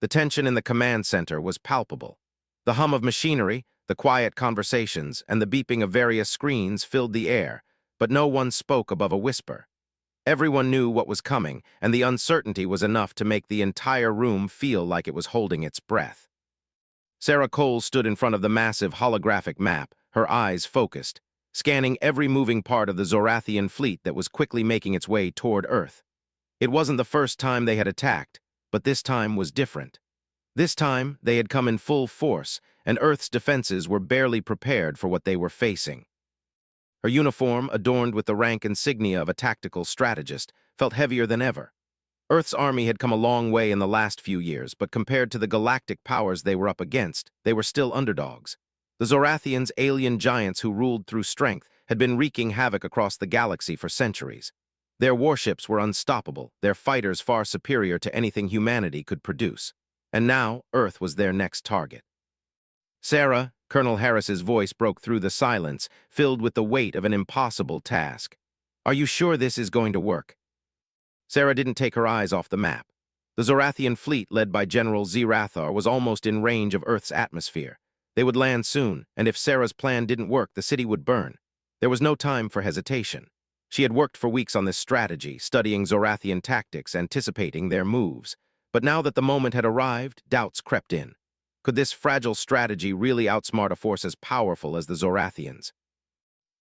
The tension in the command center was palpable. The hum of machinery, the quiet conversations, and the beeping of various screens filled the air, but no one spoke above a whisper. Everyone knew what was coming, and the uncertainty was enough to make the entire room feel like it was holding its breath. Sarah Cole stood in front of the massive holographic map, her eyes focused, scanning every moving part of the Zorathian fleet that was quickly making its way toward Earth. It wasn't the first time they had attacked, but this time was different. This time, they had come in full force, and Earth's defenses were barely prepared for what they were facing. Her uniform, adorned with the rank insignia of a tactical strategist, felt heavier than ever. Earth's army had come a long way in the last few years, but compared to the galactic powers they were up against, they were still underdogs. The Zorathians, alien giants who ruled through strength, had been wreaking havoc across the galaxy for centuries. Their warships were unstoppable, their fighters far superior to anything humanity could produce. And now, Earth was their next target. Sarah, Colonel Harris's voice broke through the silence, filled with the weight of an impossible task. Are you sure this is going to work? Sarah didn't take her eyes off the map. The Zorathian fleet, led by General Zerathar, was almost in range of Earth's atmosphere. They would land soon, and if Sarah's plan didn't work, the city would burn. There was no time for hesitation. She had worked for weeks on this strategy, studying Zorathian tactics, anticipating their moves. But now that the moment had arrived, doubts crept in. Could this fragile strategy really outsmart a force as powerful as the Zorathians?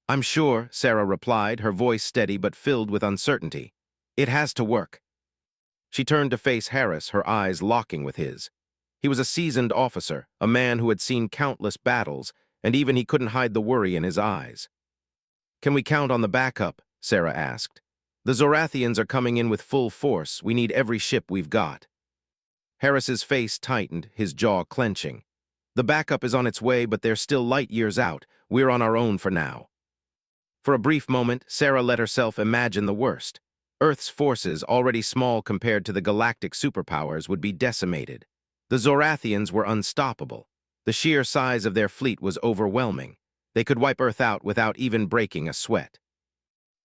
I'm sure, Sarah replied, her voice steady but filled with uncertainty. It has to work. She turned to face Harris, her eyes locking with his. He was a seasoned officer, a man who had seen countless battles, and even he couldn't hide the worry in his eyes. Can we count on the backup? Sarah asked. The Zorathians are coming in with full force. We need every ship we've got. Harris's face tightened, his jaw clenching. The backup is on its way, but they're still light years out. We're on our own for now. For a brief moment, Sarah let herself imagine the worst. Earth's forces, already small compared to the galactic superpowers, would be decimated. The Zorathians were unstoppable. The sheer size of their fleet was overwhelming. They could wipe Earth out without even breaking a sweat.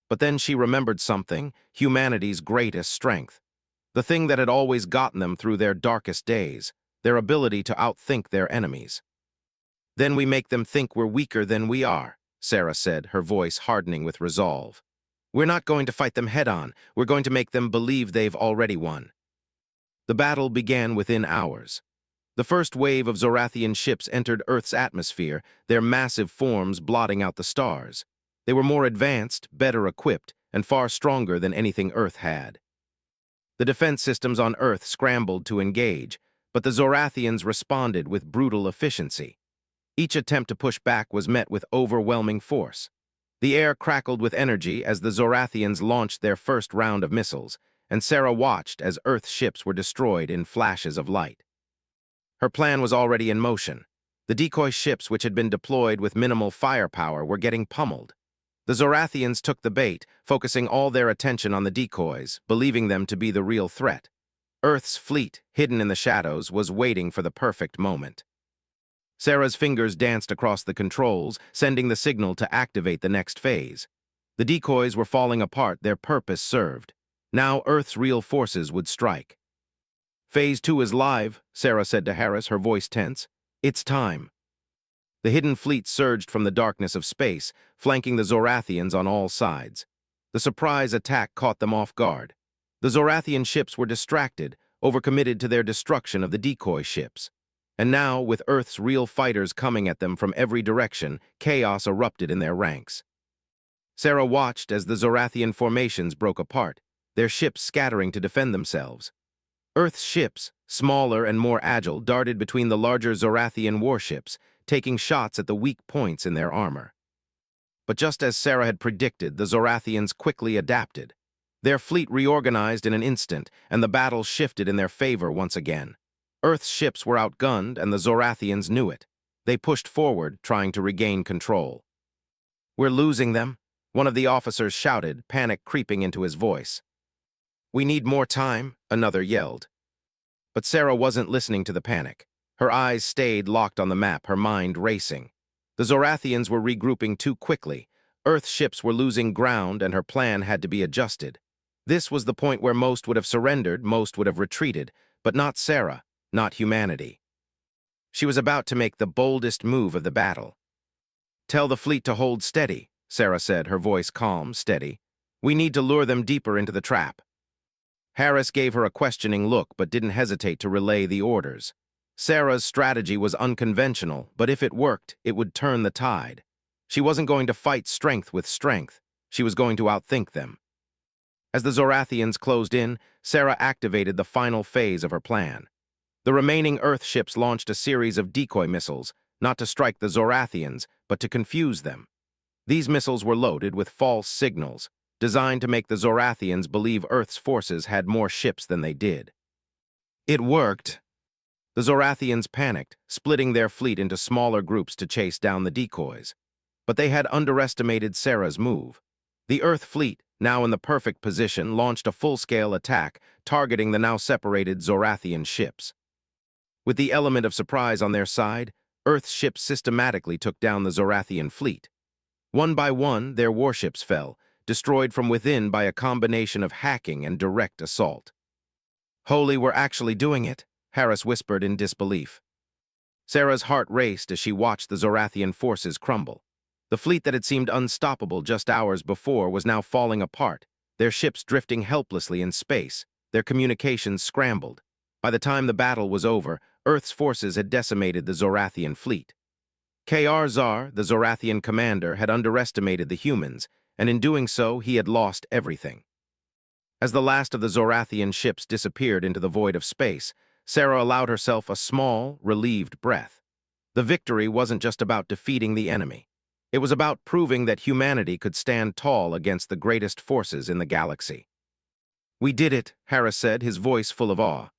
But then she remembered something, humanity's greatest strength. The thing that had always gotten them through their darkest days, their ability to outthink their enemies. Then we make them think we're weaker than we are, Sarah said, her voice hardening with resolve. We're not going to fight them head-on. We're going to make them believe they've already won. The battle began within hours. The first wave of Zorathian ships entered Earth's atmosphere, their massive forms blotting out the stars. They were more advanced, better equipped, and far stronger than anything Earth had. The defense systems on Earth scrambled to engage, but the Zorathians responded with brutal efficiency. Each attempt to push back was met with overwhelming force. The air crackled with energy as the Zorathians launched their first round of missiles, and Sarah watched as Earth's ships were destroyed in flashes of light. Her plan was already in motion. The decoy ships which had been deployed with minimal firepower were getting pummeled. The Zorathians took the bait, focusing all their attention on the decoys, believing them to be the real threat. Earth's fleet, hidden in the shadows, was waiting for the perfect moment. Sarah's fingers danced across the controls, sending the signal to activate the next phase. The decoys were falling apart, their purpose served. Now Earth's real forces would strike. Phase 2 is live, Sarah said to Harris, her voice tense. It's time. The hidden fleet surged from the darkness of space, flanking the Zorathians on all sides. The surprise attack caught them off guard. The Zorathian ships were distracted, overcommitted to their destruction of the decoy ships. And now, with Earth's real fighters coming at them from every direction, chaos erupted in their ranks. Sarah watched as the Zorathian formations broke apart, their ships scattering to defend themselves. Earth's ships, smaller and more agile, darted between the larger Zorathian warships, taking shots at the weak points in their armor. But just as Sarah had predicted, the Zorathians quickly adapted. Their fleet reorganized in an instant, and the battle shifted in their favor once again. Earth's ships were outgunned, and the Zorathians knew it. They pushed forward, trying to regain control. We're losing them, one of the officers shouted, panic creeping into his voice. We need more time, another yelled. But Sarah wasn't listening to the panic. Her eyes stayed locked on the map, her mind racing. The Zorathians were regrouping too quickly. Earth's ships were losing ground, and her plan had to be adjusted. This was the point where most would have surrendered, most would have retreated, but not Sarah. not humanity. She was about to make the boldest move of the battle. "Tell the fleet to hold steady," Sarah said, her voice calm, steady. "We need to lure them deeper into the trap." Harris gave her a questioning look but didn't hesitate to relay the orders. Sarah's strategy was unconventional, but if it worked, it would turn the tide. She wasn't going to fight strength with strength. She was going to outthink them. As the Zorathians closed in, Sarah activated the final phase of her plan. The remaining Earth ships launched a series of decoy missiles, not to strike the Zorathians, but to confuse them. These missiles were loaded with false signals, designed to make the Zorathians believe Earth's forces had more ships than they did. It worked. The Zorathians panicked, splitting their fleet into smaller groups to chase down the decoys. But they had underestimated Sarah's move. The Earth fleet, now in the perfect position, launched a full-scale attack, targeting the now separated Zorathian ships. With the element of surprise on their side, Earth's ships systematically took down the Zorathian fleet. One by one, their warships fell, destroyed from within by a combination of hacking and direct assault. "Holy, we're actually doing it," Harris whispered in disbelief. Sarah's heart raced as she watched the Zorathian forces crumble. The fleet that had seemed unstoppable just hours before was now falling apart, their ships drifting helplessly in space, their communications scrambled. By the time the battle was over, Earth's forces had decimated the Zorathian fleet. Kar-Zar, the Zorathian commander, had underestimated the humans, and in doing so, he had lost everything. As the last of the Zorathian ships disappeared into the void of space, Sarah allowed herself a small, relieved breath. The victory wasn't just about defeating the enemy. It was about proving that humanity could stand tall against the greatest forces in the galaxy. "We did it," Harris said, his voice full of awe.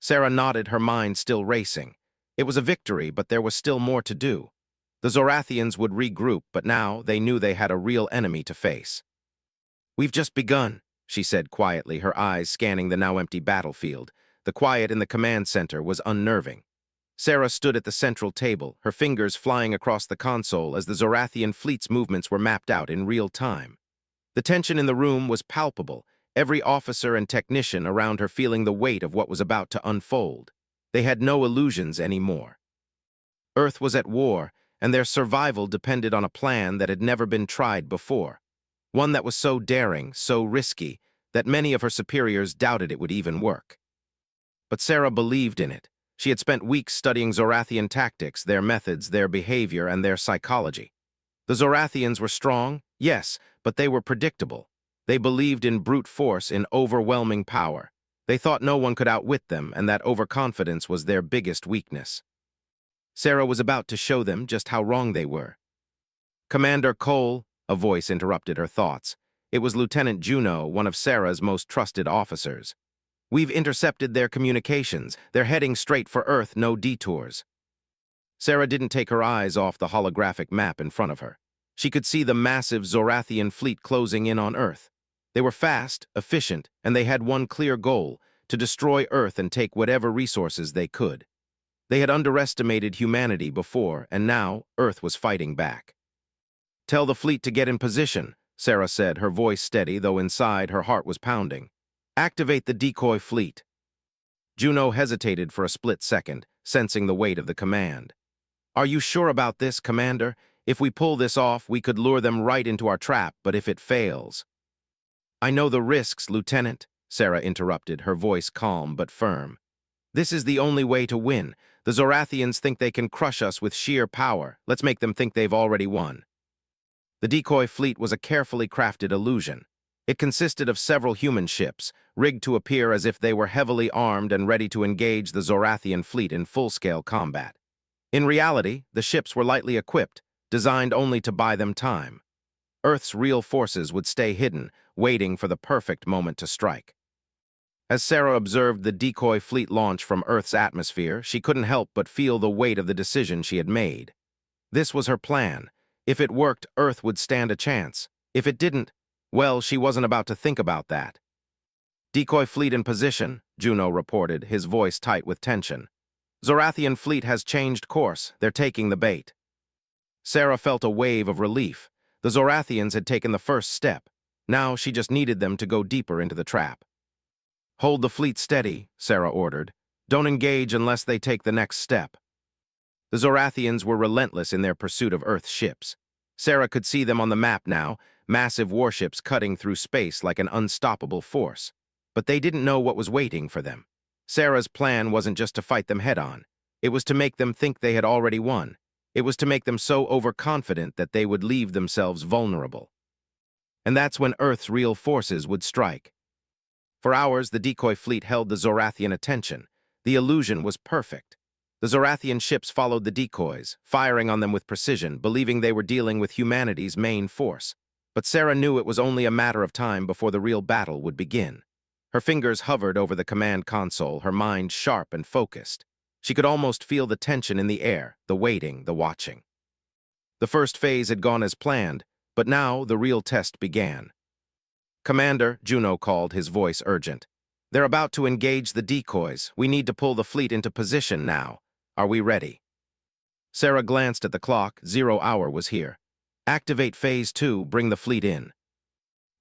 Sarah nodded, her mind still racing. It was a victory, but there was still more to do. The Zorathians would regroup, but now they knew they had a real enemy to face. "We've just begun," she said quietly, her eyes scanning the now empty battlefield. The quiet in the command center was unnerving. Sarah stood at the central table, her fingers flying across the console as the Zorathian fleet's movements were mapped out in real time. The tension in the room was palpable, every officer and technician around her feeling the weight of what was about to unfold. They had no illusions anymore. Earth was at war, and their survival depended on a plan that had never been tried before. One that was so daring, so risky, that many of her superiors doubted it would even work. But Sarah believed in it. She had spent weeks studying Zorathian tactics, their methods, their behavior, and their psychology. The Zorathians were strong, yes, but they were predictable. They believed in brute force, in overwhelming power. They thought no one could outwit them, and that overconfidence was their biggest weakness. Sarah was about to show them just how wrong they were. "Commander Cole," a voice interrupted her thoughts. It was Lieutenant Juno, one of Sarah's most trusted officers. "We've intercepted their communications. They're heading straight for Earth, no detours." Sarah didn't take her eyes off the holographic map in front of her. She could see the massive Zorathian fleet closing in on Earth. They were fast, efficient, and they had one clear goal: to destroy Earth and take whatever resources they could. They had underestimated humanity before, and now Earth was fighting back. "Tell the fleet to get in position," Sarah said, her voice steady, though inside her heart was pounding. "Activate the decoy fleet." Juno hesitated for a split second, sensing the weight of the command. "Are you sure about this, Commander? If we pull this off, we could lure them right into our trap, but if it fails—" "I know the risks, Lieutenant," Sarah interrupted, her voice calm but firm. "This is the only way to win. The Zorathians think they can crush us with sheer power. Let's make them think they've already won." The decoy fleet was a carefully crafted illusion. It consisted of several human ships, rigged to appear as if they were heavily armed and ready to engage the Zorathian fleet in full-scale combat. In reality, the ships were lightly equipped, designed only to buy them time. Earth's real forces would stay hidden, waiting for the perfect moment to strike. As Sarah observed the decoy fleet launch from Earth's atmosphere, she couldn't help but feel the weight of the decision she had made. This was her plan. If it worked, Earth would stand a chance. If it didn't, well, she wasn't about to think about that. "Decoy fleet in position," Juno reported, his voice tight with tension. "Zorathian fleet has changed course. They're taking the bait." Sarah felt a wave of relief. The Zorathians had taken the first step. Now she just needed them to go deeper into the trap. "Hold the fleet steady," Sarah ordered. Don't engage unless they take the next step. The Zorathians were relentless in their pursuit of Earth's ships. Sarah could see them on the map now, massive warships cutting through space like an unstoppable force. But they didn't know what was waiting for them. Sarah's plan wasn't just to fight them head-on. It was to make them think they had already won. It was to make them so overconfident that they would leave themselves vulnerable. And that's when Earth's real forces would strike. For hours, the decoy fleet held the Zorathian attention. The illusion was perfect. The Zorathian ships followed the decoys, firing on them with precision, believing they were dealing with humanity's main force. But Sarah knew it was only a matter of time before the real battle would begin. Her fingers hovered over the command console, her mind sharp and focused. She could almost feel the tension in the air, the waiting, the watching. The first phase had gone as planned, but now the real test began. "Commander," Juno called, his voice urgent. "They're about to engage the decoys. We need to pull the fleet into position now. Are we ready?" Sarah glanced at the clock. 0 hour was here. "Activate Phase 2, bring the fleet in."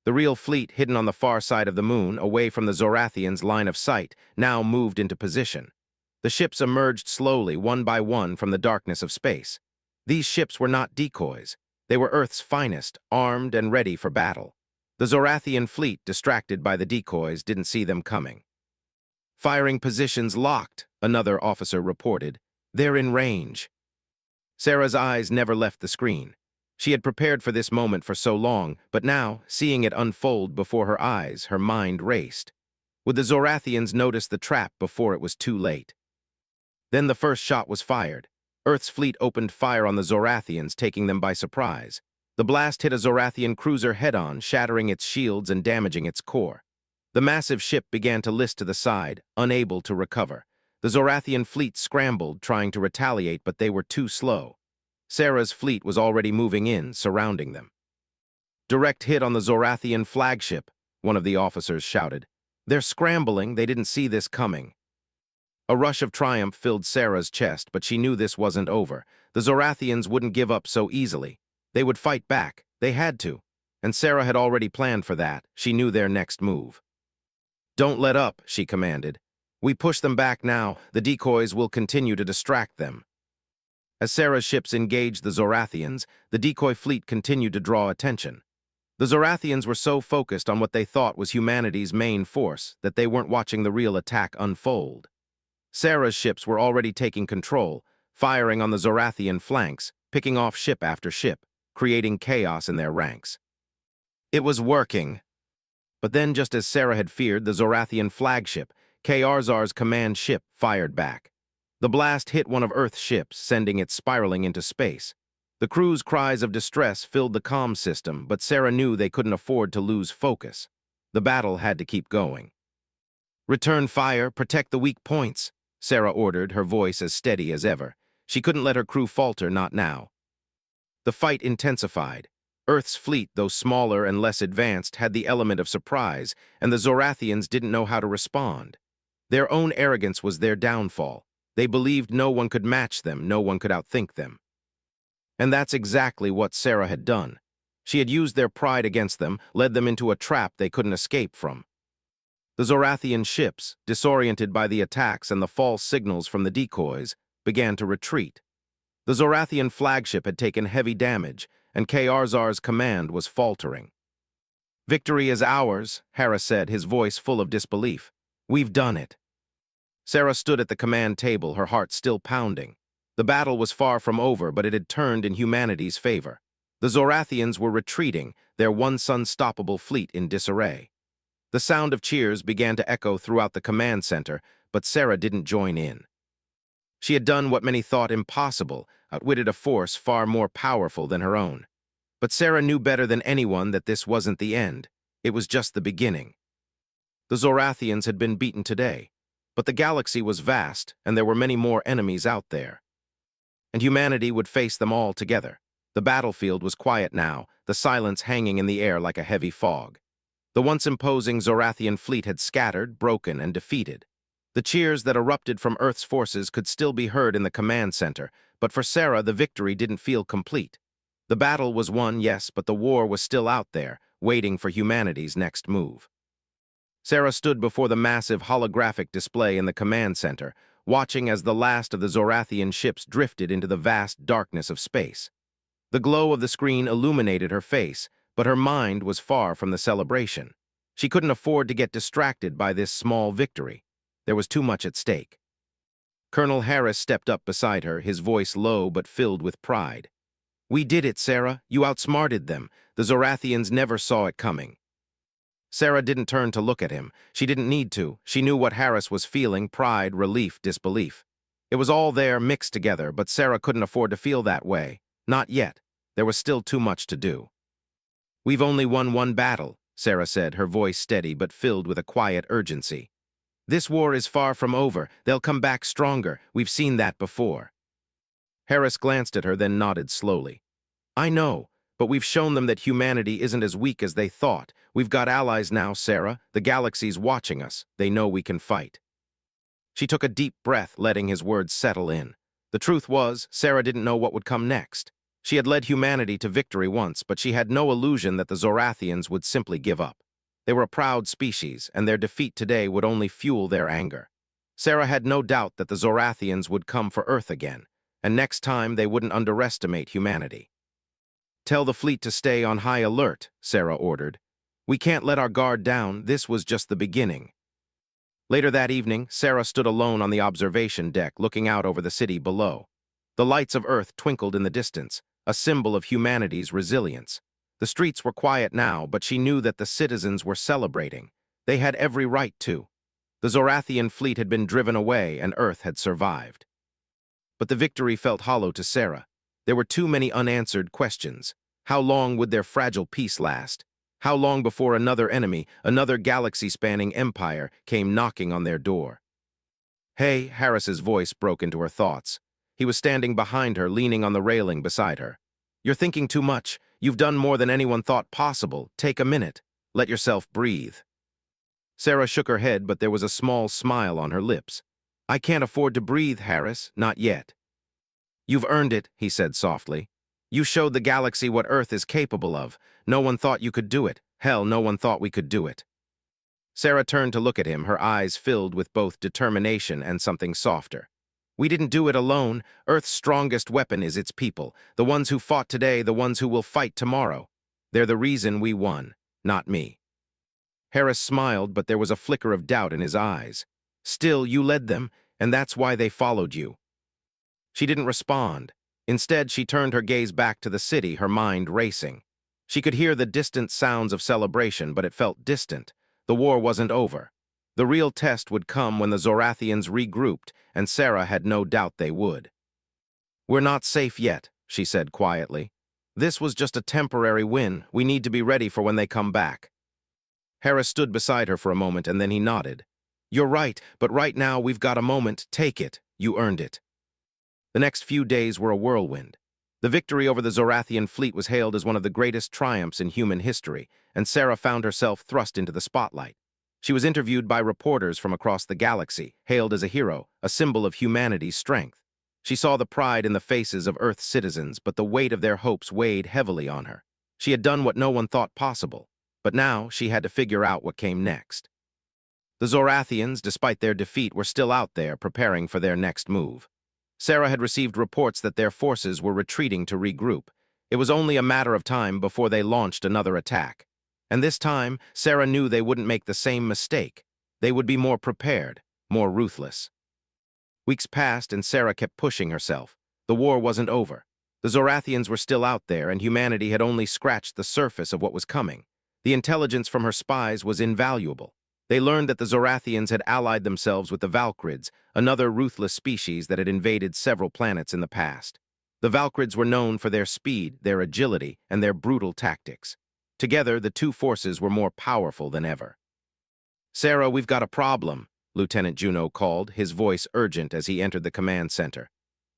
The real fleet, hidden on the far side of the moon, away from the Zorathians' line of sight, now moved into position. The ships emerged slowly, one by one, from the darkness of space. These ships were not decoys. They were Earth's finest, armed and ready for battle. The Zorathian fleet, distracted by the decoys, didn't see them coming. "Firing positions locked," another officer reported. "They're in range." Sarah's eyes never left the screen. She had prepared for this moment for so long, but now, seeing it unfold before her eyes, her mind raced. Would the Zorathians notice the trap before it was too late? Then the first shot was fired. Earth's fleet opened fire on the Zorathians, taking them by surprise. The blast hit a Zorathian cruiser head-on, shattering its shields and damaging its core. The massive ship began to list to the side, unable to recover. The Zorathian fleet scrambled, trying to retaliate, but they were too slow. Sarah's fleet was already moving in, surrounding them. "Direct hit on the Zorathian flagship," one of the officers shouted. "They're scrambling, they didn't see this coming." A rush of triumph filled Sarah's chest, but she knew this wasn't over. The Zorathians wouldn't give up so easily. They would fight back. They had to. And Sarah had already planned for that. She knew their next move. "Don't let up," she commanded. "We push them back now. The decoys will continue to distract them." As Sarah's ships engaged the Zorathians, the decoy fleet continued to draw attention. The Zorathians were so focused on what they thought was humanity's main force that they weren't watching the real attack unfold. Sarah's ships were already taking control, firing on the Zorathian flanks, picking off ship after ship, creating chaos in their ranks. It was working. But then, just as Sarah had feared, the Zorathian flagship, Karzar's command ship, fired back. The blast hit one of Earth's ships, sending it spiraling into space. The crew's cries of distress filled the comm system, but Sarah knew they couldn't afford to lose focus. The battle had to keep going. "Return fire, protect the weak points," Sarah ordered, her voice as steady as ever. She couldn't let her crew falter, not now. The fight intensified. Earth's fleet, though smaller and less advanced, had the element of surprise, and the Zorathians didn't know how to respond. Their own arrogance was their downfall. They believed no one could match them, no one could outthink them. And that's exactly what Sarah had done. She had used their pride against them, led them into a trap they couldn't escape from. The Zorathian ships, disoriented by the attacks and the false signals from the decoys, began to retreat. The Zorathian flagship had taken heavy damage, and Karzar's command was faltering. "Victory is ours," Hera said, his voice full of disbelief. "We've done it." Sarah stood at the command table, her heart still pounding. The battle was far from over, but it had turned in humanity's favor. The Zorathians were retreating, their once unstoppable fleet in disarray. The sound of cheers began to echo throughout the command center, but Sarah didn't join in. She had done what many thought impossible, outwitted a force far more powerful than her own. But Sarah knew better than anyone that this wasn't the end. It was just the beginning. The Zorathians had been beaten today, but the galaxy was vast, and there were many more enemies out there. And humanity would face them all together. The battlefield was quiet now, the silence hanging in the air like a heavy fog. The once imposing Zorathian fleet had scattered, broken, and defeated. The cheers that erupted from Earth's forces could still be heard in the command center, but for Sarah, the victory didn't feel complete. The battle was won, yes, but the war was still out there, waiting for humanity's next move. Sarah stood before the massive holographic display in the command center, watching as the last of the Zorathian ships drifted into the vast darkness of space. The glow of the screen illuminated her face, but her mind was far from the celebration. She couldn't afford to get distracted by this small victory. There was too much at stake. Colonel Harris stepped up beside her, his voice low but filled with pride. "We did it, Sarah. You outsmarted them. The Zorathians never saw it coming." Sarah didn't turn to look at him. She didn't need to. She knew what Harris was feeling: pride, relief, disbelief. It was all there mixed together, but Sarah couldn't afford to feel that way. Not yet. There was still too much to do. "We've only won one battle," Sarah said, her voice steady but filled with a quiet urgency. "This war is far from over. They'll come back stronger. We've seen that before." Harris glanced at her, then nodded slowly. "I know, but we've shown them that humanity isn't as weak as they thought. We've got allies now, Sarah. The galaxy's watching us. They know we can fight." She took a deep breath, letting his words settle in. The truth was, Sarah didn't know what would come next. She had led humanity to victory once, but she had no illusion that the Zorathians would simply give up. They were a proud species, and their defeat today would only fuel their anger. Sarah had no doubt that the Zorathians would come for Earth again, and next time they wouldn't underestimate humanity. "Tell the fleet to stay on high alert," Sarah ordered. "We can't let our guard down. This was just the beginning." Later that evening, Sarah stood alone on the observation deck, looking out over the city below. The lights of Earth twinkled in the distance, a symbol of humanity's resilience. The streets were quiet now, but she knew that the citizens were celebrating. They had every right to. The Zorathian fleet had been driven away, and Earth had survived. But the victory felt hollow to Sarah. There were too many unanswered questions. How long would their fragile peace last? How long before another enemy, another galaxy-spanning empire, came knocking on their door? "Hey," Harris's voice broke into her thoughts. He was standing behind her, leaning on the railing beside her. "You're thinking too much. You've done more than anyone thought possible. Take a minute. Let yourself breathe." Sarah shook her head, but there was a small smile on her lips. "I can't afford to breathe, Harris. Not yet." "You've earned it," he said softly. "You showed the galaxy what Earth is capable of. No one thought you could do it. Hell, no one thought we could do it." Sarah turned to look at him, her eyes filled with both determination and something softer. "We didn't do it alone. Earth's strongest weapon is its people, the ones who fought today, the ones who will fight tomorrow. They're the reason we won, not me." Harris smiled, but there was a flicker of doubt in his eyes. "Still, you led them, and that's why they followed you." She didn't respond. Instead, she turned her gaze back to the city, her mind racing. She could hear the distant sounds of celebration, but it felt distant. The war wasn't over. The real test would come when the Zorathians regrouped, and Sarah had no doubt they would. "We're not safe yet," she said quietly. "This was just a temporary win. We need to be ready for when they come back." Harris stood beside her for a moment, and then he nodded. "You're right, but right now we've got a moment. Take it. You earned it." The next few days were a whirlwind. The victory over the Zorathian fleet was hailed as one of the greatest triumphs in human history, and Sarah found herself thrust into the spotlight. She was interviewed by reporters from across the galaxy, hailed as a hero, a symbol of humanity's strength. She saw the pride in the faces of Earth's citizens, but the weight of their hopes weighed heavily on her. She had done what no one thought possible, but now she had to figure out what came next. The Zorathians, despite their defeat, were still out there preparing for their next move. Sarah had received reports that their forces were retreating to regroup. It was only a matter of time before they launched another attack. And this time, Sarah knew they wouldn't make the same mistake. They would be more prepared, more ruthless. Weeks passed, and Sarah kept pushing herself. The war wasn't over. The Zorathians were still out there, and humanity had only scratched the surface of what was coming. The intelligence from her spies was invaluable. They learned that the Zorathians had allied themselves with the Valkyrids, another ruthless species that had invaded several planets in the past. The Valkyrids were known for their speed, their agility, and their brutal tactics. Together, the two forces were more powerful than ever. "Sarah, we've got a problem," Lieutenant Juno called, his voice urgent as he entered the command center.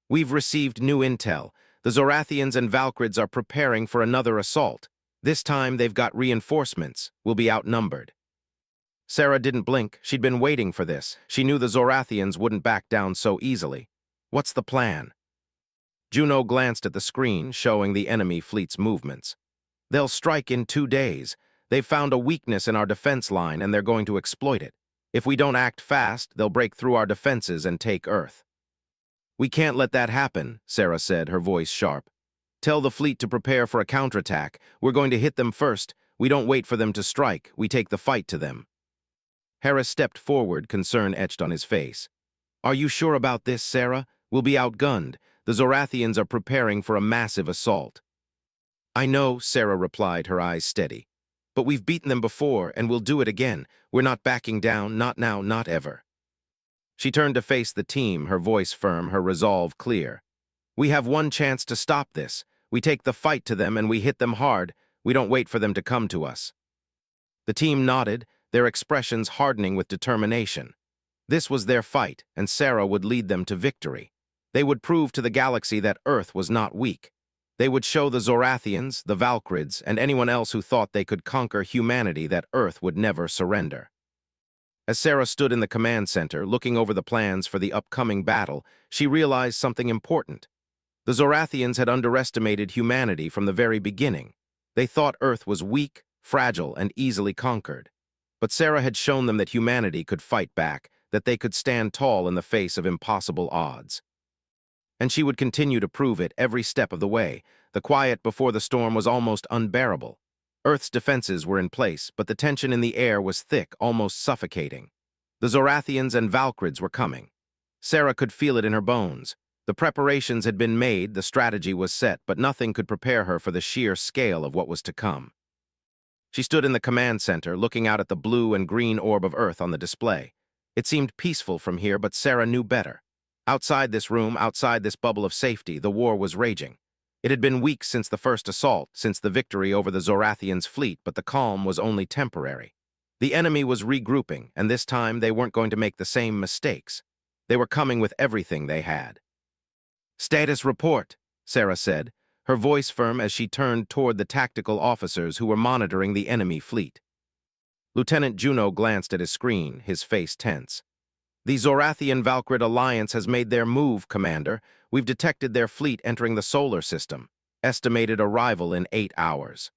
"We've received new intel. The Zorathians and Valkyrids are preparing for another assault. This time, they've got reinforcements. We'll be outnumbered." Sarah didn't blink. She'd been waiting for this. She knew the Zorathians wouldn't back down so easily. "What's the plan?" Juno glanced at the screen, showing the enemy fleet's movements. "They'll strike in 2 days. They've found a weakness in our defense line and they're going to exploit it. If we don't act fast, they'll break through our defenses and take Earth. We can't let that happen, Sarah said, her voice sharp. Tell the fleet to prepare for a counterattack. We're going to hit them first. We don't wait for them to strike. We take the fight to them. Harris stepped forward, concern etched on his face. Are you sure about this, Sarah? We'll be outgunned. The Zorathians are preparing for a massive assault. I know, Sarah replied, her eyes steady. But we've beaten them before, and we'll do it again. We're not backing down, not now, not ever. She turned to face the team, her voice firm, her resolve clear. We have one chance to stop this. We take the fight to them and we hit them hard. We don't wait for them to come to us. The team nodded, their expressions hardening with determination. This was their fight, and Sarah would lead them to victory. They would prove to the galaxy that Earth was not weak. They would show the Zorathians, the Valkyrids, and anyone else who thought they could conquer humanity that Earth would never surrender. As Sarah stood in the command center, looking over the plans for the upcoming battle, she realized something important. The Zorathians had underestimated humanity from the very beginning. They thought Earth was weak, fragile, and easily conquered. But Sarah had shown them that humanity could fight back, that they could stand tall in the face of impossible odds. And she would continue to prove it every step of the way. The quiet before the storm was almost unbearable. Earth's defenses were in place, but the tension in the air was thick, almost suffocating. The Zorathians and Valkyrids were coming. Sarah could feel it in her bones. The preparations had been made, the strategy was set, but nothing could prepare her for the sheer scale of what was to come. She stood in the command center, looking out at the blue and green orb of Earth on the display. It seemed peaceful from here, but Sarah knew better. Outside this room, outside this bubble of safety, the war was raging. It had been weeks since the first assault, since the victory over the Zorathians' fleet, but the calm was only temporary. The enemy was regrouping, and this time they weren't going to make the same mistakes. They were coming with everything they had. Status report, Sarah said, her voice firm as she turned toward the tactical officers who were monitoring the enemy fleet. Lieutenant Juno glanced at his screen, his face tense. The Zorathian Valkyrid Alliance has made their move, Commander. We've detected their fleet entering the solar system. Estimated arrival in 8 hours.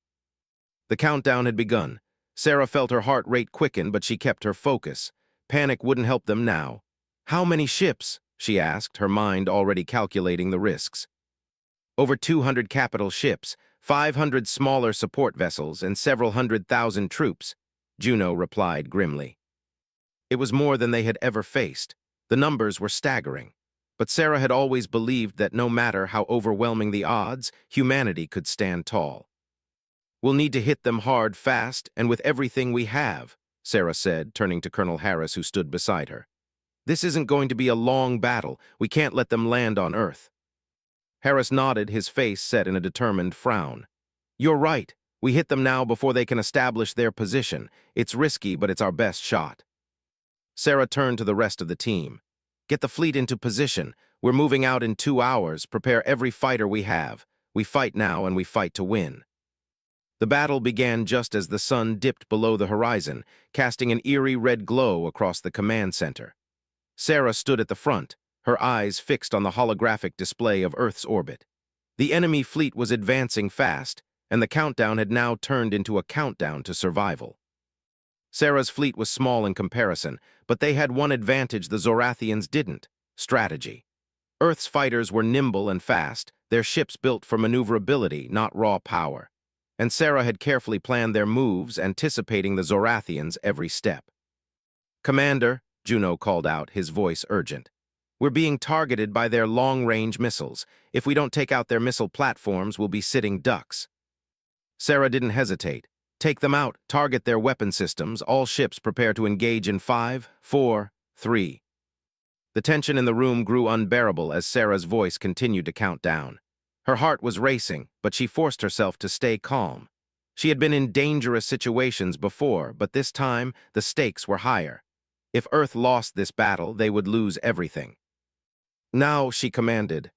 The countdown had begun. Sarah felt her heart rate quicken, but she kept her focus. Panic wouldn't help them now. How many ships? She asked, her mind already calculating the risks. Over 200 capital ships, 500 smaller support vessels, and several 100,000 troops, Juno replied grimly. It was more than they had ever faced. The numbers were staggering. But Sarah had always believed that no matter how overwhelming the odds, humanity could stand tall. We'll need to hit them hard, fast, and with everything we have, Sarah said, turning to Colonel Harris, who stood beside her. This isn't going to be a long battle. We can't let them land on Earth. Harris nodded, his face set in a determined frown. You're right. We hit them now before they can establish their position. It's risky, but it's our best shot. Sarah turned to the rest of the team. Get the fleet into position. We're moving out in 2 hours. Prepare every fighter we have. We fight now and we fight to win. The battle began just as the sun dipped below the horizon, casting an eerie red glow across the command center. Sarah stood at the front, her eyes fixed on the holographic display of Earth's orbit. The enemy fleet was advancing fast, and the countdown had now turned into a countdown to survival. Sarah's fleet was small in comparison, but they had one advantage the Zorathians didn't: strategy. Earth's fighters were nimble and fast, their ships built for maneuverability, not raw power. And Sarah had carefully planned their moves, anticipating the Zorathians every step. Commander, Juno called out, his voice urgent. We're being targeted by their long-range missiles. If we don't take out their missile platforms, we'll be sitting ducks. Sarah didn't hesitate. Take them out, target their weapon systems, all ships prepare to engage in 5, 4, 3. The tension in the room grew unbearable as Sarah's voice continued to count down. Her heart was racing, but she forced herself to stay calm. She had been in dangerous situations before, but this time the stakes were higher. If Earth lost this battle, they would lose everything. Now, she commanded.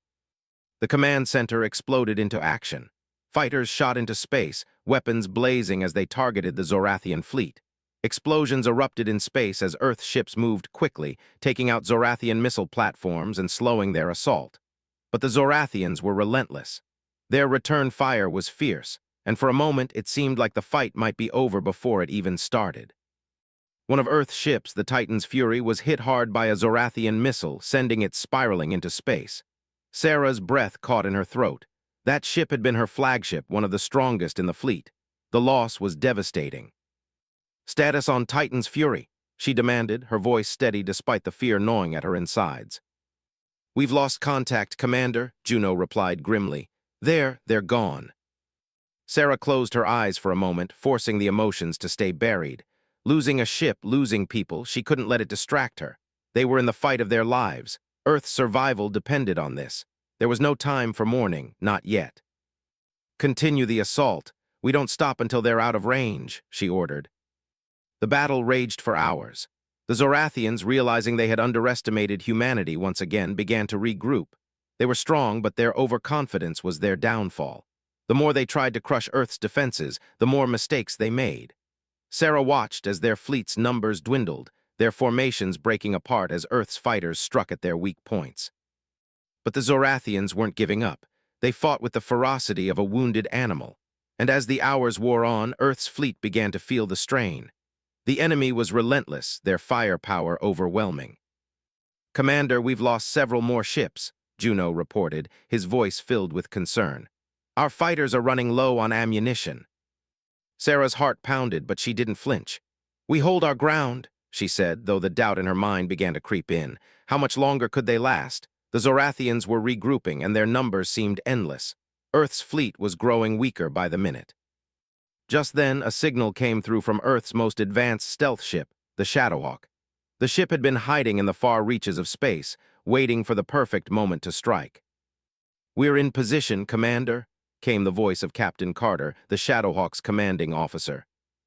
The command center exploded into action. Fighters shot into space, weapons blazing as they targeted the Zorathian fleet. Explosions erupted in space as Earth ships moved quickly, taking out Zorathian missile platforms and slowing their assault. But the Zorathians were relentless. Their return fire was fierce, and for a moment it seemed like the fight might be over before it even started. One of Earth's ships, the Titan's Fury, was hit hard by a Zorathian missile, sending it spiraling into space. Sarah's breath caught in her throat. That ship had been her flagship, one of the strongest in the fleet. The loss was devastating. "Status on Titan's Fury," she demanded, her voice steady despite the fear gnawing at her insides. "We've lost contact, Commander," Juno replied grimly. They're gone." Sarah closed her eyes for a moment, forcing the emotions to stay buried. Losing a ship, losing people, she couldn't let it distract her. They were in the fight of their lives. Earth's survival depended on this. There was no time for mourning, not yet. "Continue the assault. We don't stop until they're out of range," she ordered. The battle raged for hours. The Zorathians, realizing they had underestimated humanity once again, began to regroup. They were strong, but their overconfidence was their downfall. The more they tried to crush Earth's defenses, the more mistakes they made. Sarah watched as their fleet's numbers dwindled, their formations breaking apart as Earth's fighters struck at their weak points. But the Zorathians weren't giving up. They fought with the ferocity of a wounded animal. And as the hours wore on, Earth's fleet began to feel the strain. The enemy was relentless, their firepower overwhelming. "Commander, we've lost several more ships," Juno reported, his voice filled with concern. "Our fighters are running low on ammunition." Sarah's heart pounded, but she didn't flinch. "We hold our ground," she said, though the doubt in her mind began to creep in. How much longer could they last? The Zorathians were regrouping, and their numbers seemed endless. Earth's fleet was growing weaker by the minute. Just then, a signal came through from Earth's most advanced stealth ship, the Shadowhawk. The ship had been hiding in the far reaches of space, waiting for the perfect moment to strike. "We're in position, Commander," came the voice of Captain Carter, the Shadowhawk's commanding officer.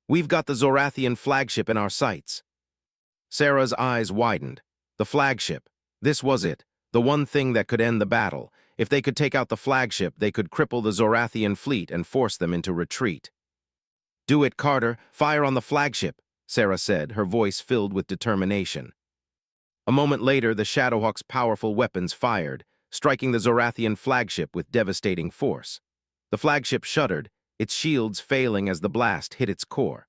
"We've got the Zorathian flagship in our sights." Sarah's eyes widened. The flagship. This was it, the one thing that could end the battle. If they could take out the flagship, they could cripple the Zorathian fleet and force them into retreat. "Do it, Carter. Fire on the flagship," Sarah said, her voice filled with determination. A moment later, the Shadowhawk's powerful weapons fired, striking the Zorathian flagship with devastating force. The flagship shuddered, its shields failing as the blast hit its core.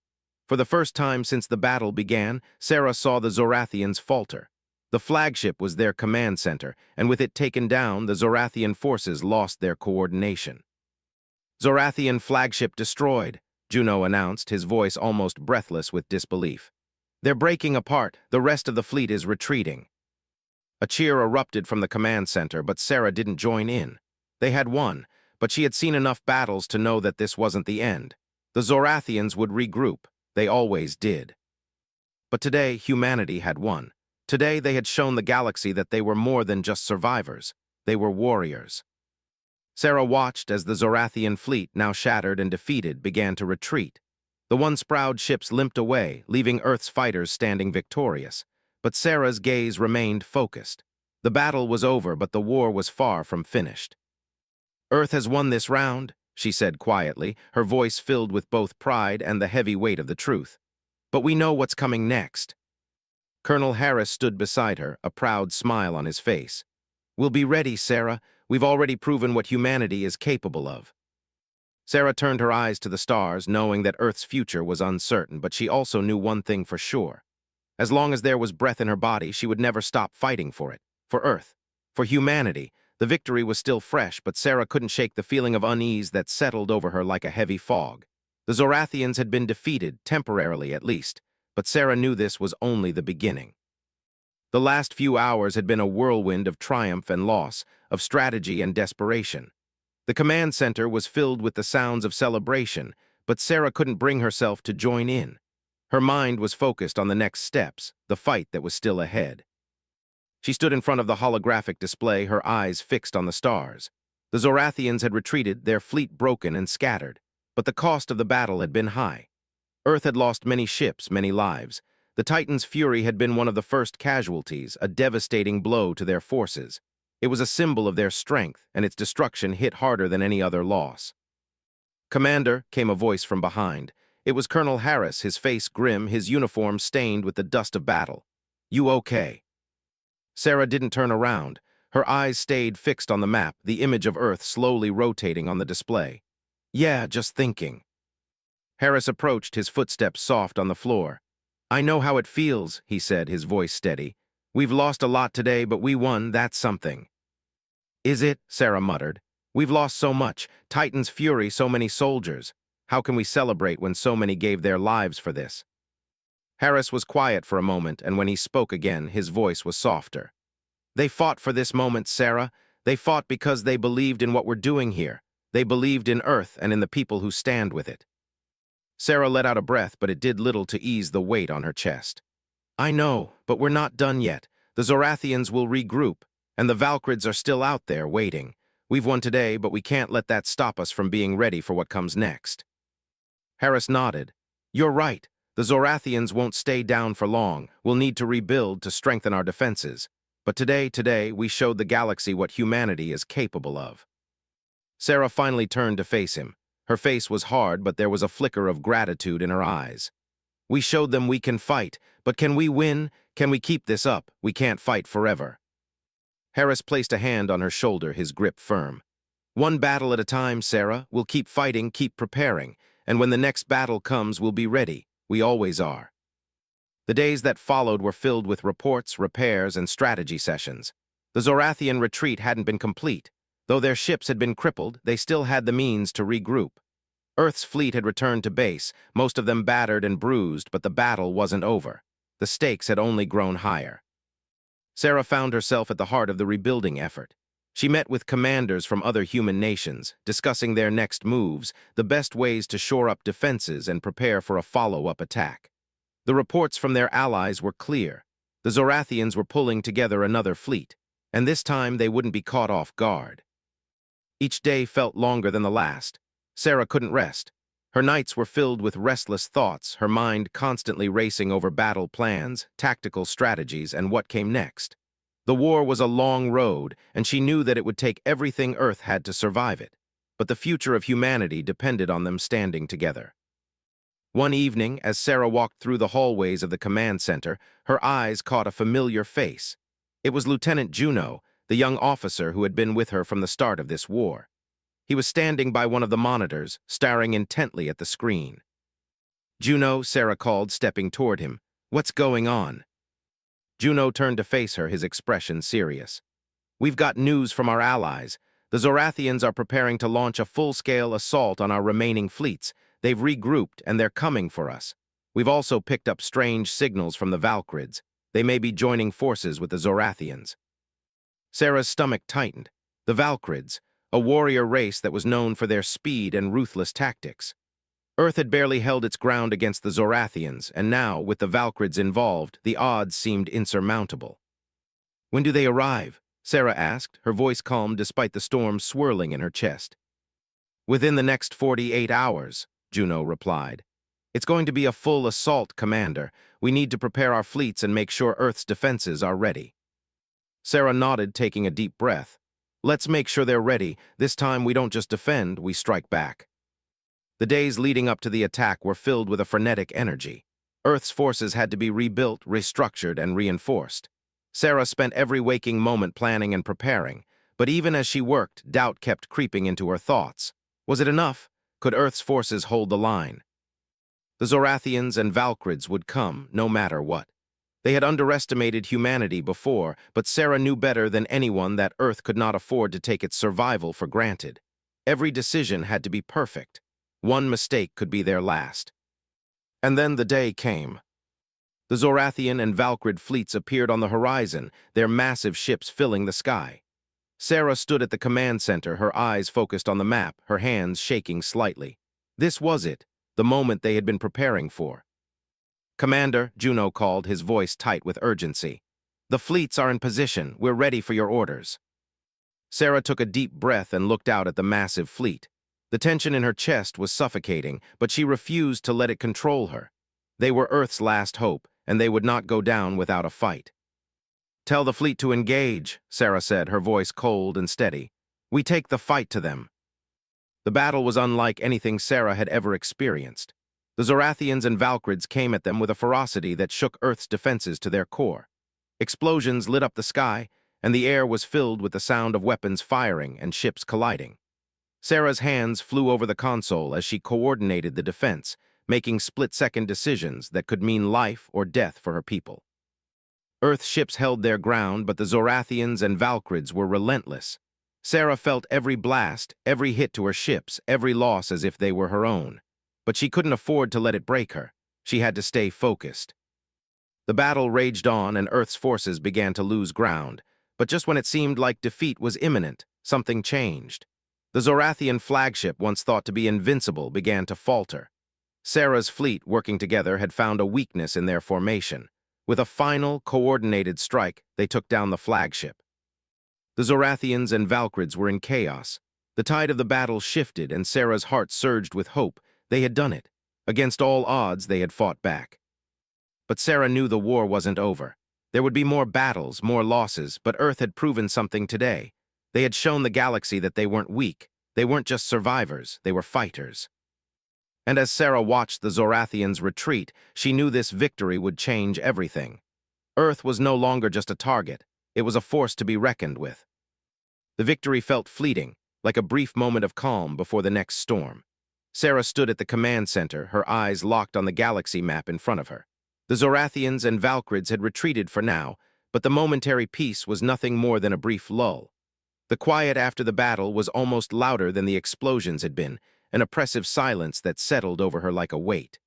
For the first time since the battle began, Sarah saw the Zorathians falter. The flagship was their command center, and with it taken down, the Zorathian forces lost their coordination. "Zorathian flagship destroyed," Juno announced, his voice almost breathless with disbelief. "They're breaking apart. The rest of the fleet is retreating." A cheer erupted from the command center, but Sarah didn't join in. They had won, but she had seen enough battles to know that this wasn't the end. The Zorathians would regroup. They always did. But today, humanity had won. Today, they had shown the galaxy that they were more than just survivors. They were warriors. Sarah watched as the Zorathian fleet, now shattered and defeated, began to retreat. The once-proud ships limped away, leaving Earth's fighters standing victorious. But Sarah's gaze remained focused. The battle was over, but the war was far from finished. "Earth has won this round," she said quietly, her voice filled with both pride and the heavy weight of the truth. "But we know what's coming next." Colonel Harris stood beside her, a proud smile on his face. "We'll be ready, Sarah. We've already proven what humanity is capable of." Sarah turned her eyes to the stars, knowing that Earth's future was uncertain, but she also knew one thing for sure. As long as there was breath in her body, she would never stop fighting for it, for Earth, for humanity. The victory was still fresh, but Sarah couldn't shake the feeling of unease that settled over her like a heavy fog. The Zorathians had been defeated, temporarily at least, but Sarah knew this was only the beginning. The last few hours had been a whirlwind of triumph and loss, of strategy and desperation. The command center was filled with the sounds of celebration, but Sarah couldn't bring herself to join in. Her mind was focused on the next steps, the fight that was still ahead. She stood in front of the holographic display, her eyes fixed on the stars. The Zorathians had retreated, their fleet broken and scattered, but the cost of the battle had been high. Earth had lost many ships, many lives. The Titan's Fury had been one of the first casualties, a devastating blow to their forces. It was a symbol of their strength, and its destruction hit harder than any other loss. "Commander," came a voice from behind. It was Colonel Harris, his face grim, his uniform stained with the dust of battle. "You okay?" Sarah didn't turn around. Her eyes stayed fixed on the map, the image of Earth slowly rotating on the display. Yeah, just thinking. Harris approached, his footsteps soft on the floor. I know how it feels, he said, his voice steady. We've lost a lot today, but we won, that's something. Is it? Sarah muttered. We've lost so much. Titan's fury, so many soldiers. How can we celebrate when so many gave their lives for this? Harris was quiet for a moment, and when he spoke again, his voice was softer. They fought for this moment, Sarah. They fought because they believed in what we're doing here. They believed in Earth and in the people who stand with it. Sarah let out a breath, but it did little to ease the weight on her chest. I know, but we're not done yet. The Zorathians will regroup, and the Valkyrids are still out there waiting. We've won today, but we can't let that stop us from being ready for what comes next. Harris nodded. You're right. The Zorathians won't stay down for long. We'll need to rebuild to strengthen our defenses. But today, we showed the galaxy what humanity is capable of. Sarah finally turned to face him. Her face was hard, but there was a flicker of gratitude in her eyes. We showed them we can fight, but can we win? Can we keep this up? We can't fight forever. Harris placed a hand on her shoulder, his grip firm. One battle at a time, Sarah. We'll keep fighting, keep preparing, and when the next battle comes, we'll be ready. We always are. The days that followed were filled with reports, repairs, and strategy sessions. The Zorathian retreat hadn't been complete. Though their ships had been crippled, they still had the means to regroup. Earth's fleet had returned to base, most of them battered and bruised, but the battle wasn't over. The stakes had only grown higher. Sarah found herself at the heart of the rebuilding effort. She met with commanders from other human nations, discussing their next moves, the best ways to shore up defenses and prepare for a follow-up attack. The reports from their allies were clear. The Zorathians were pulling together another fleet, and this time they wouldn't be caught off guard. Each day felt longer than the last. Sarah couldn't rest. Her nights were filled with restless thoughts, her mind constantly racing over battle plans, tactical strategies, and what came next. The war was a long road, and she knew that it would take everything Earth had to survive it. But the future of humanity depended on them standing together. One evening, as Sarah walked through the hallways of the command center, her eyes caught a familiar face. It was Lieutenant Juno, the young officer who had been with her from the start of this war. He was standing by one of the monitors, staring intently at the screen. Juno, Sarah called, stepping toward him. What's going on? Juno turned to face her, his expression serious. We've got news from our allies. The Zorathians are preparing to launch a full-scale assault on our remaining fleets. They've regrouped, and they're coming for us. We've also picked up strange signals from the Valkyrids. They may be joining forces with the Zorathians. Sarah's stomach tightened. The Valkyrids, a warrior race that was known for their speed and ruthless tactics. Earth had barely held its ground against the Zorathians, and now, with the Valkyrids involved, the odds seemed insurmountable. When do they arrive? Sarah asked, her voice calm despite the storm swirling in her chest. Within the next 48 hours, Juno replied. It's going to be a full assault, Commander. We need to prepare our fleets and make sure Earth's defenses are ready. Sarah nodded, taking a deep breath. Let's make sure they're ready. This time we don't just defend, we strike back. The days leading up to the attack were filled with a frenetic energy. Earth's forces had to be rebuilt, restructured, and reinforced. Sarah spent every waking moment planning and preparing, but even as she worked, doubt kept creeping into her thoughts. Was it enough? Could Earth's forces hold the line? The Zorathians and Valkyrids would come, no matter what. They had underestimated humanity before, but Sarah knew better than anyone that Earth could not afford to take its survival for granted. Every decision had to be perfect. One mistake could be their last. And then the day came. The Zorathian and Valkyrid fleets appeared on the horizon, their massive ships filling the sky. Sarah stood at the command center, her eyes focused on the map, her hands shaking slightly. This was it, the moment they had been preparing for. Commander, Juno called, his voice tight with urgency. The fleets are in position. We're ready for your orders. Sarah took a deep breath and looked out at the massive fleet. The tension in her chest was suffocating, but she refused to let it control her. They were Earth's last hope, and they would not go down without a fight. Tell the fleet to engage, Sarah said, her voice cold and steady. We take the fight to them. The battle was unlike anything Sarah had ever experienced. The Zorathians and Valkyrids came at them with a ferocity that shook Earth's defenses to their core. Explosions lit up the sky, and the air was filled with the sound of weapons firing and ships colliding. Sarah's hands flew over the console as she coordinated the defense, making split-second decisions that could mean life or death for her people. Earth ships held their ground, but the Zorathians and Valkyrids were relentless. Sarah felt every blast, every hit to her ships, every loss as if they were her own. But she couldn't afford to let it break her. She had to stay focused. The battle raged on and Earth's forces began to lose ground. But just when it seemed like defeat was imminent, something changed. The Zorathian flagship, once thought to be invincible, began to falter. Sarah's fleet, working together, had found a weakness in their formation. With a final, coordinated strike, they took down the flagship. The Zorathians and Valkyrids were in chaos. The tide of the battle shifted, and Sarah's heart surged with hope. They had done it. Against all odds, they had fought back. But Sarah knew the war wasn't over. There would be more battles, more losses, but Earth had proven something today. They had shown the galaxy that they weren't weak. They weren't just survivors, they were fighters. And as Sarah watched the Zorathians retreat, she knew this victory would change everything. Earth was no longer just a target. It was a force to be reckoned with. The victory felt fleeting, like a brief moment of calm before the next storm. Sarah stood at the command center, her eyes locked on the galaxy map in front of her. The Zorathians and Valkyrids had retreated for now, but the momentary peace was nothing more than a brief lull. The quiet after the battle was almost louder than the explosions had been, an oppressive silence that settled over her like a weight.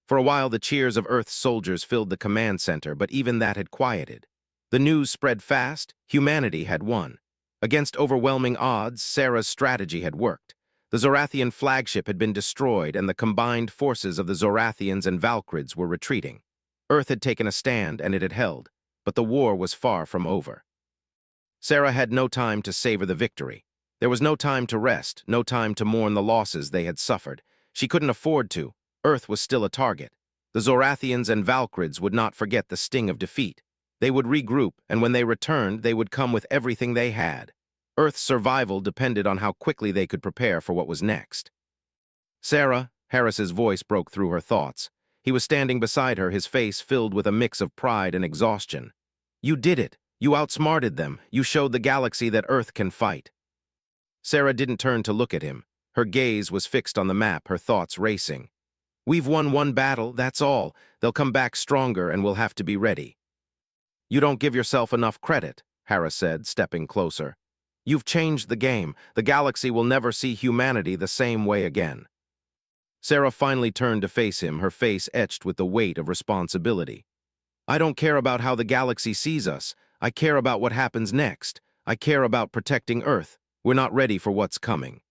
For a while, the cheers of Earth's soldiers filled the command center, but even that had quieted. The news spread fast. Humanity had won. Against overwhelming odds, Sarah's strategy had worked. The Zorathian flagship had been destroyed, and the combined forces of the Zorathians and Valkyrids were retreating. Earth had taken a stand, and it had held, but the war was far from over. Sarah had no time to savor the victory. There was no time to rest, no time to mourn the losses they had suffered. She couldn't afford to. Earth was still a target. The Zorathians and Valkyrids would not forget the sting of defeat. They would regroup, and when they returned, they would come with everything they had. Earth's survival depended on how quickly they could prepare for what was next. Sarah, Harris's voice broke through her thoughts. He was standing beside her, his face filled with a mix of pride and exhaustion. You did it. You outsmarted them. You showed the galaxy that Earth can fight. Sarah didn't turn to look at him. Her gaze was fixed on the map, her thoughts racing. We've won one battle, that's all. They'll come back stronger and we'll have to be ready. You don't give yourself enough credit, Harris said, stepping closer. You've changed the game. The galaxy will never see humanity the same way again. Sarah finally turned to face him, her face etched with the weight of responsibility. I don't care about how the galaxy sees us. I care about what happens next. I care about protecting Earth. We're not ready for what's coming.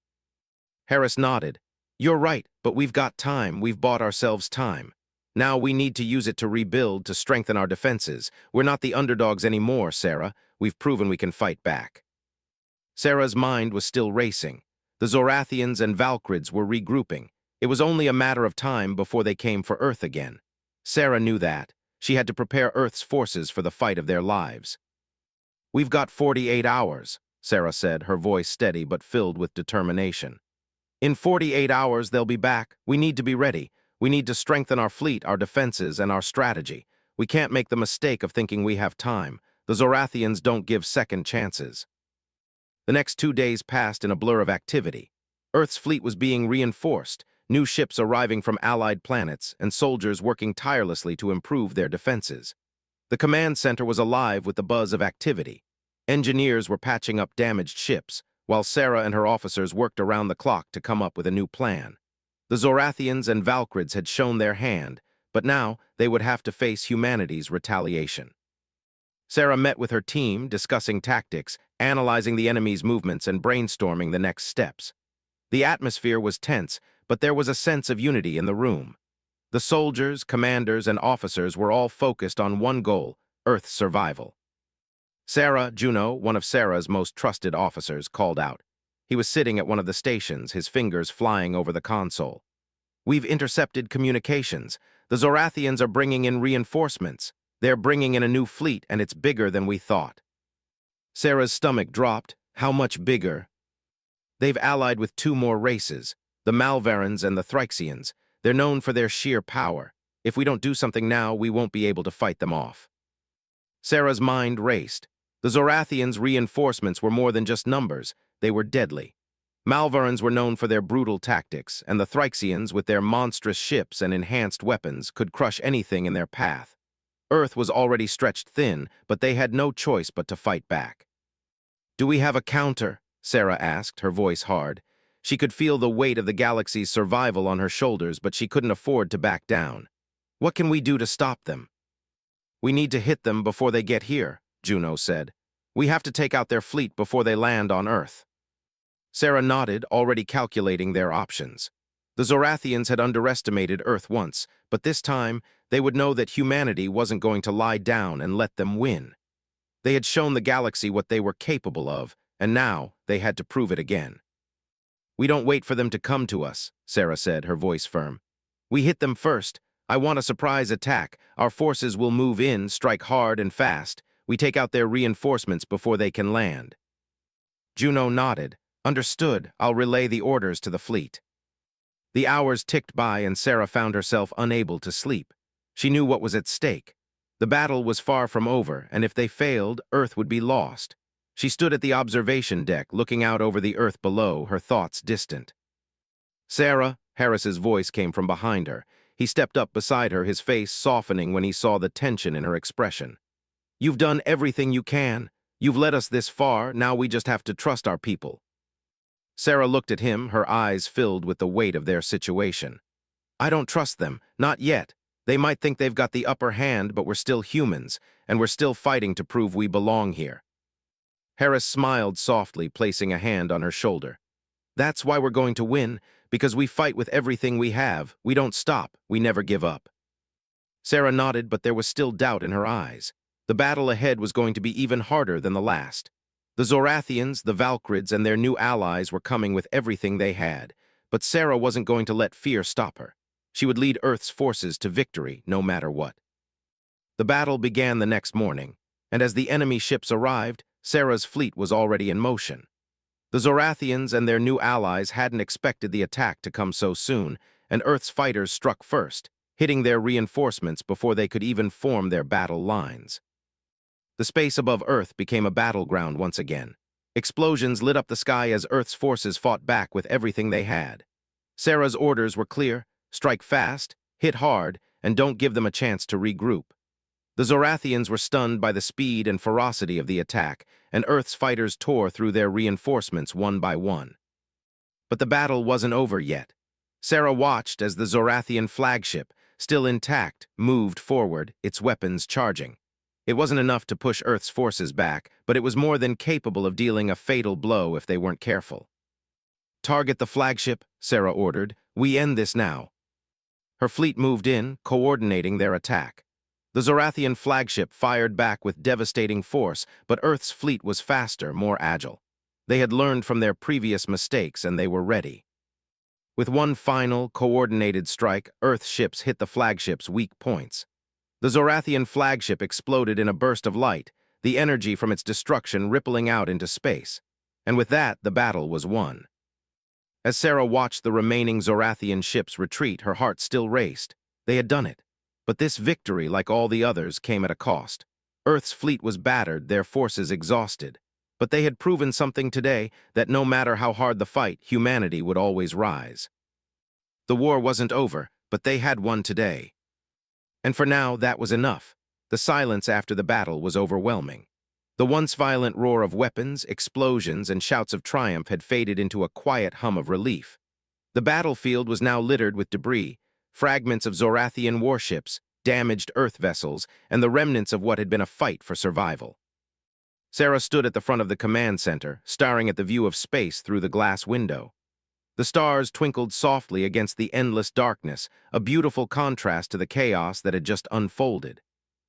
Harris nodded. You're right, but we've got time. We've bought ourselves time. Now we need to use it to rebuild, to strengthen our defenses. We're not the underdogs anymore, Sarah. We've proven we can fight back. Sarah's mind was still racing. The Zorathians and Valkyrids were regrouping. It was only a matter of time before they came for Earth again. Sarah knew that. She had to prepare Earth's forces for the fight of their lives. We've got 48 hours, Sarah said, her voice steady but filled with determination. In 48 hours, they'll be back. We need to be ready. We need to strengthen our fleet, our defenses, and our strategy. We can't make the mistake of thinking we have time. The Zorathians don't give second chances. The next 2 days passed in a blur of activity. Earth's fleet was being reinforced, new ships arriving from allied planets, and soldiers working tirelessly to improve their defenses. The command center was alive with the buzz of activity. Engineers were patching up damaged ships, while Sarah and her officers worked around the clock to come up with a new plan. The Zorathians and Valkyrids had shown their hand, but now they would have to face humanity's retaliation. Sarah met with her team, discussing tactics, analyzing the enemy's movements, and brainstorming the next steps. The atmosphere was tense, but there was a sense of unity in the room. The soldiers, commanders, and officers were all focused on one goal: Earth's survival. Sarah, Juno, one of Sarah's most trusted officers, called out. He was sitting at one of the stations, his fingers flying over the console. We've intercepted communications. The Zorathians are bringing in reinforcements. They're bringing in a new fleet, and it's bigger than we thought. Sarah's stomach dropped. How much bigger? They've allied with 2 more races, the Malvarans and the Thryxians. They're known for their sheer power. If we don't do something now, we won't be able to fight them off. Sarah's mind raced. The Zorathians' reinforcements were more than just numbers. They were deadly. Malvarans were known for their brutal tactics, and the Thryxians, with their monstrous ships and enhanced weapons, could crush anything in their path. Earth was already stretched thin, but they had no choice but to fight back. "Do we have a counter?" Sarah asked, her voice hard. She could feel the weight of the galaxy's survival on her shoulders, but she couldn't afford to back down. "What can we do to stop them?" "We need to hit them before they get here," Juno said. "We have to take out their fleet before they land on Earth." Sarah nodded, already calculating their options. The Zorathians had underestimated Earth once, but this time they would know that humanity wasn't going to lie down and let them win. They had shown the galaxy what they were capable of, and now they had to prove it again. "We don't wait for them to come to us," Sarah said, her voice firm. "We hit them first. I want a surprise attack. Our forces will move in, strike hard and fast. We take out their reinforcements before they can land." Juno nodded. "Understood. I'll relay the orders to the fleet." The hours ticked by and Sarah found herself unable to sleep. She knew what was at stake. The battle was far from over, and if they failed, Earth would be lost. She stood at the observation deck, looking out over the Earth below, her thoughts distant. "Sarah," Harris's voice came from behind her. He stepped up beside her, his face softening when he saw the tension in her expression. "You've done everything you can. You've led us this far, now we just have to trust our people." Sarah looked at him, her eyes filled with the weight of their situation. "I don't trust them, not yet. They might think they've got the upper hand, but we're still humans, and we're still fighting to prove we belong here." Harris smiled softly, placing a hand on her shoulder. "That's why we're going to win, because we fight with everything we have. We don't stop, we never give up." Sarah nodded, but there was still doubt in her eyes. The battle ahead was going to be even harder than the last. The Zorathians, the Valkyrids, and their new allies were coming with everything they had, but Sarah wasn't going to let fear stop her. She would lead Earth's forces to victory, no matter what. The battle began the next morning, and as the enemy ships arrived, Sarah's fleet was already in motion. The Zorathians and their new allies hadn't expected the attack to come so soon, and Earth's fighters struck first, hitting their reinforcements before they could even form their battle lines. The space above Earth became a battleground once again. Explosions lit up the sky as Earth's forces fought back with everything they had. Sarah's orders were clear: strike fast, hit hard, and don't give them a chance to regroup. The Zorathians were stunned by the speed and ferocity of the attack, and Earth's fighters tore through their reinforcements one by one. But the battle wasn't over yet. Sarah watched as the Zorathian flagship, still intact, moved forward, its weapons charging. It wasn't enough to push Earth's forces back, but it was more than capable of dealing a fatal blow if they weren't careful. "Target the flagship," Sarah ordered. "We end this now." Her fleet moved in, coordinating their attack. The Zorathian flagship fired back with devastating force, but Earth's fleet was faster, more agile. They had learned from their previous mistakes, and they were ready. With one final, coordinated strike, Earth's ships hit the flagship's weak points. The Zorathian flagship exploded in a burst of light, the energy from its destruction rippling out into space. And with that, the battle was won. As Sarah watched the remaining Zorathian ships retreat, her heart still raced. They had done it. But this victory, like all the others, came at a cost. Earth's fleet was battered, their forces exhausted. But they had proven something today, that no matter how hard the fight, humanity would always rise. The war wasn't over, but they had won today. And for now, that was enough. The silence after the battle was overwhelming. The once violent roar of weapons, explosions, and shouts of triumph had faded into a quiet hum of relief. The battlefield was now littered with debris, fragments of Zorathian warships, damaged Earth vessels, and the remnants of what had been a fight for survival. Sarah stood at the front of the command center, staring at the view of space through the glass window. The stars twinkled softly against the endless darkness, a beautiful contrast to the chaos that had just unfolded.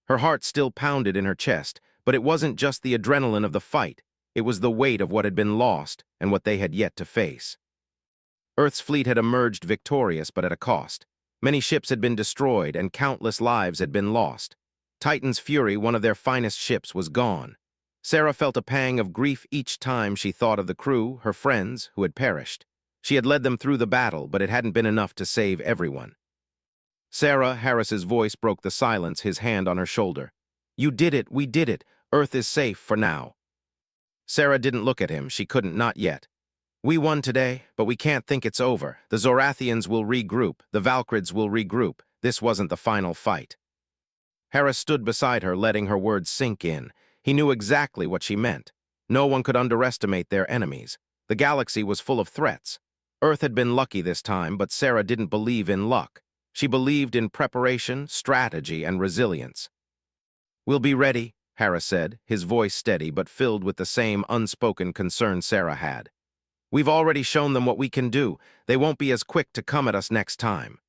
Her heart still pounded in her chest, but it wasn't just the adrenaline of the fight. It was the weight of what had been lost and what they had yet to face. Earth's fleet had emerged victorious, but at a cost. Many ships had been destroyed, and countless lives had been lost. Titan's Fury, one of their finest ships, was gone. Sarah felt a pang of grief each time she thought of the crew, her friends, who had perished. She had led them through the battle, but it hadn't been enough to save everyone. "Sarah," Harris's voice broke the silence, his hand on her shoulder. "You did it, we did it. Earth is safe for now." Sarah didn't look at him, she couldn't, not yet. We won today, but we can't think it's over. The Zorathians will regroup. The Valkyrids will regroup. This wasn't the final fight. Hera stood beside her, letting her words sink in. He knew exactly what she meant. No one could underestimate their enemies. The galaxy was full of threats. Earth had been lucky this time, but Sarah didn't believe in luck. She believed in preparation, strategy, and resilience. "We'll be ready," Hera said, his voice steady but filled with the same unspoken concern Sarah had. "We've already shown them what we can do. They won't be as quick to come at us next time."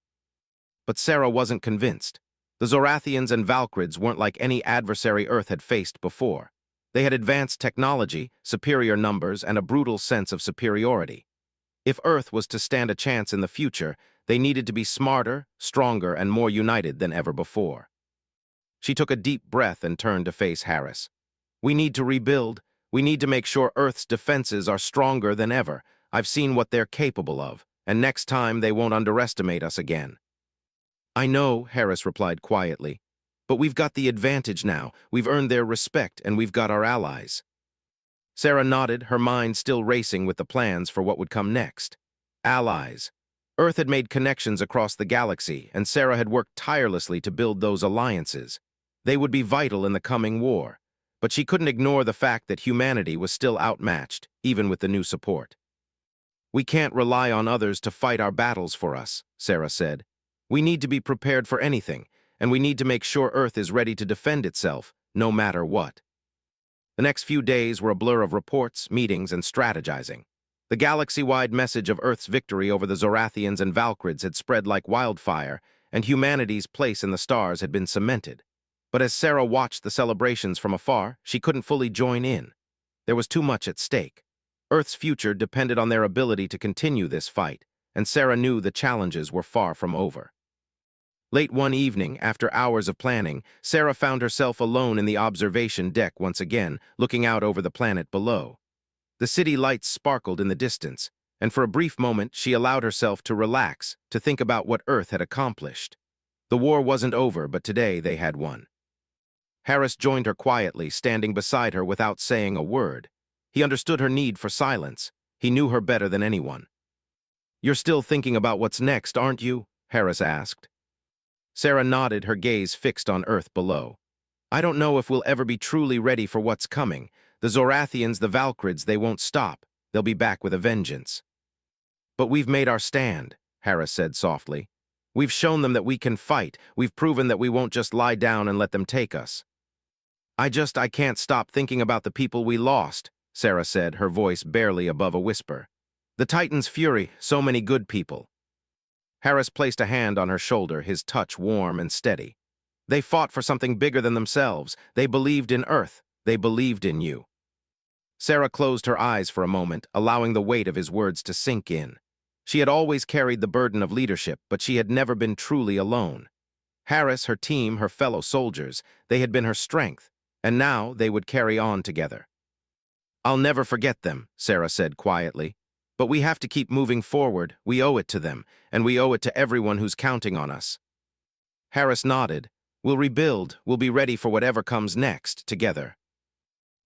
But Sarah wasn't convinced. The Zorathians and Valkyrids weren't like any adversary Earth had faced before. They had advanced technology, superior numbers, and a brutal sense of superiority. If Earth was to stand a chance in the future, they needed to be smarter, stronger, and more united than ever before. She took a deep breath and turned to face Harris. "We need to rebuild. We need to make sure Earth's defenses are stronger than ever. I've seen what they're capable of, and next time they won't underestimate us again." "I know," Harris replied quietly, "but we've got the advantage now. We've earned their respect, and we've got our allies." Sarah nodded, her mind still racing with the plans for what would come next. Allies. Earth had made connections across the galaxy, and Sarah had worked tirelessly to build those alliances. They would be vital in the coming war, but she couldn't ignore the fact that humanity was still outmatched, even with the new support. "We can't rely on others to fight our battles for us," Sarah said. "We need to be prepared for anything, and we need to make sure Earth is ready to defend itself, no matter what." The next few days were a blur of reports, meetings, and strategizing. The galaxy-wide message of Earth's victory over the Zorathians and Valkyrids had spread like wildfire, and humanity's place in the stars had been cemented. But as Sarah watched the celebrations from afar, she couldn't fully join in. There was too much at stake. Earth's future depended on their ability to continue this fight, and Sarah knew the challenges were far from over. Late one evening, after hours of planning, Sarah found herself alone in the observation deck once again, looking out over the planet below. The city lights sparkled in the distance, and for a brief moment she allowed herself to relax, to think about what Earth had accomplished. The war wasn't over, but today they had won. Harris joined her quietly, standing beside her without saying a word. He understood her need for silence. He knew her better than anyone. "You're still thinking about what's next, aren't you?" Harris asked. Sarah nodded, her gaze fixed on Earth below. "I don't know if we'll ever be truly ready for what's coming. The Zorathians, the Valkyrids, they won't stop. They'll be back with a vengeance." "But we've made our stand," Harris said softly. "We've shown them that we can fight. We've proven that we won't just lie down and let them take us." I can't stop thinking about the people we lost," Sarah said, her voice barely above a whisper. "The Titan's fury, so many good people." Harris placed a hand on her shoulder, his touch warm and steady. "They fought for something bigger than themselves. They believed in Earth. They believed in you." Sarah closed her eyes for a moment, allowing the weight of his words to sink in. She had always carried the burden of leadership, but she had never been truly alone. Harris, her team, her fellow soldiers, they had been her strength, and now they would carry on together. "I'll never forget them," Sarah said quietly. "But we have to keep moving forward. We owe it to them, and we owe it to everyone who's counting on us." Harris nodded. "We'll rebuild. We'll be ready for whatever comes next, together."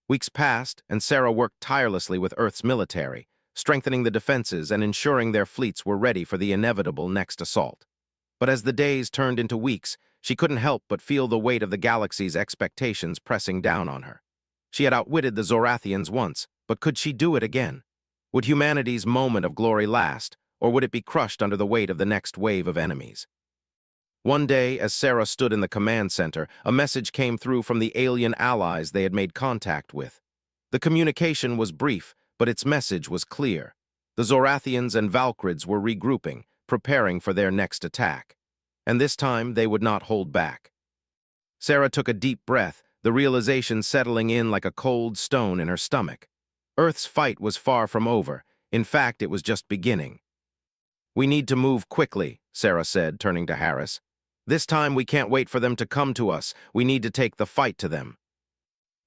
Weeks passed, and Sarah worked tirelessly with Earth's military, strengthening the defenses and ensuring their fleets were ready for the inevitable next assault. But as the days turned into weeks, she couldn't help but feel the weight of the galaxy's expectations pressing down on her. She had outwitted the Zorathians once, but could she do it again? Would humanity's moment of glory last, or would it be crushed under the weight of the next wave of enemies? One day, as Sarah stood in the command center, a message came through from the alien allies they had made contact with. The communication was brief, but its message was clear. The Zorathians and Valkyrids were regrouping, preparing for their next attack. And this time, they would not hold back. Sarah took a deep breath, the realization settling in like a cold stone in her stomach. Earth's fight was far from over. In fact, it was just beginning. "We need to move quickly," Sarah said, turning to Harris. "This time we can't wait for them to come to us. We need to take the fight to them."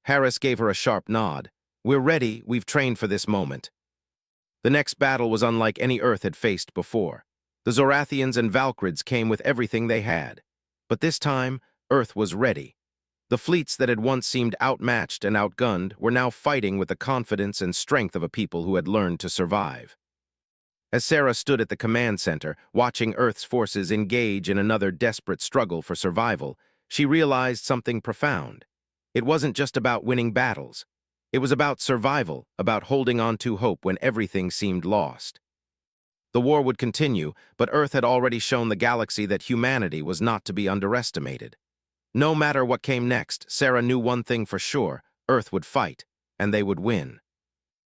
Harris gave her a sharp nod. "We're ready. We've trained for this moment." The next battle was unlike any Earth had faced before. The Zorathians and Valkyrids came with everything they had. But this time, Earth was ready. The fleets that had once seemed outmatched and outgunned were now fighting with the confidence and strength of a people who had learned to survive. As Sarah stood at the command center, watching Earth's forces engage in another desperate struggle for survival, she realized something profound. It wasn't just about winning battles. It was about survival, about holding on to hope when everything seemed lost. The war would continue, but Earth had already shown the galaxy that humanity was not to be underestimated. No matter what came next, Sarah knew one thing for sure: Earth would fight, and they would win.